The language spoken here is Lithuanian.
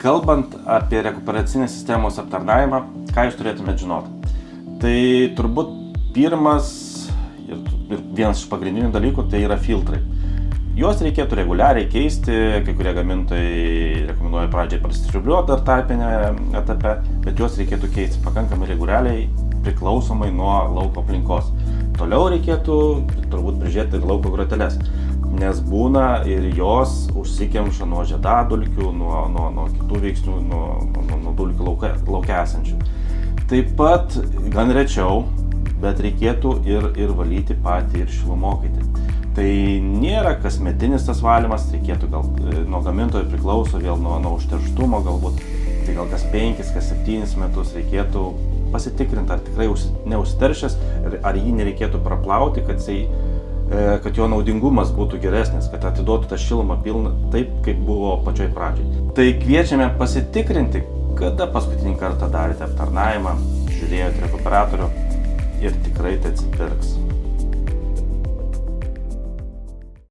kalbant apie rekuperacinės sistemos aptarnavimą, ką jūs turėtumėte žinoti? Tai turbūt pirmas ir vienas iš pagrindinių dalykų tai yra filtrai. Juos reikėtų reguliariai keisti, kai kurie gamintojai rekomenduoja pradžiai prasišriubliuoti dar tarpinėme etape, bet juos reikėtų keisti pakankamai reguliariai, priklausomai nuo lauko aplinkos. Toliau reikėtų turbūt prižiūrėti ir lauko groteles, nes būna ir jos užsikemša nuo žiedadulkių, nuo kitų veiksnių, nuo dulkių lauke esančių. Taip pat, gan rečiau, bet reikėtų ir valyti patį ir šilumokaitį. Tai nėra kasmetinis tas valymas, reikėtų gal nuo gamintojo priklauso, vėl nuo užterštumo galbūt, tai gal kas 5, kas 7 metus reikėtų pasitikrinti, ar tikrai neužteršęs, ar jį nereikėtų praplauti, kad jo naudingumas būtų geresnis, kad atiduotų tą šilumą pilną taip, kaip buvo pačioj pradžiai. Tai kviečiame pasitikrinti, kada paskutinį kartą darėte aptarnavimą, žiūrėjote rekuperatorių ir tikrai tai atsipirks.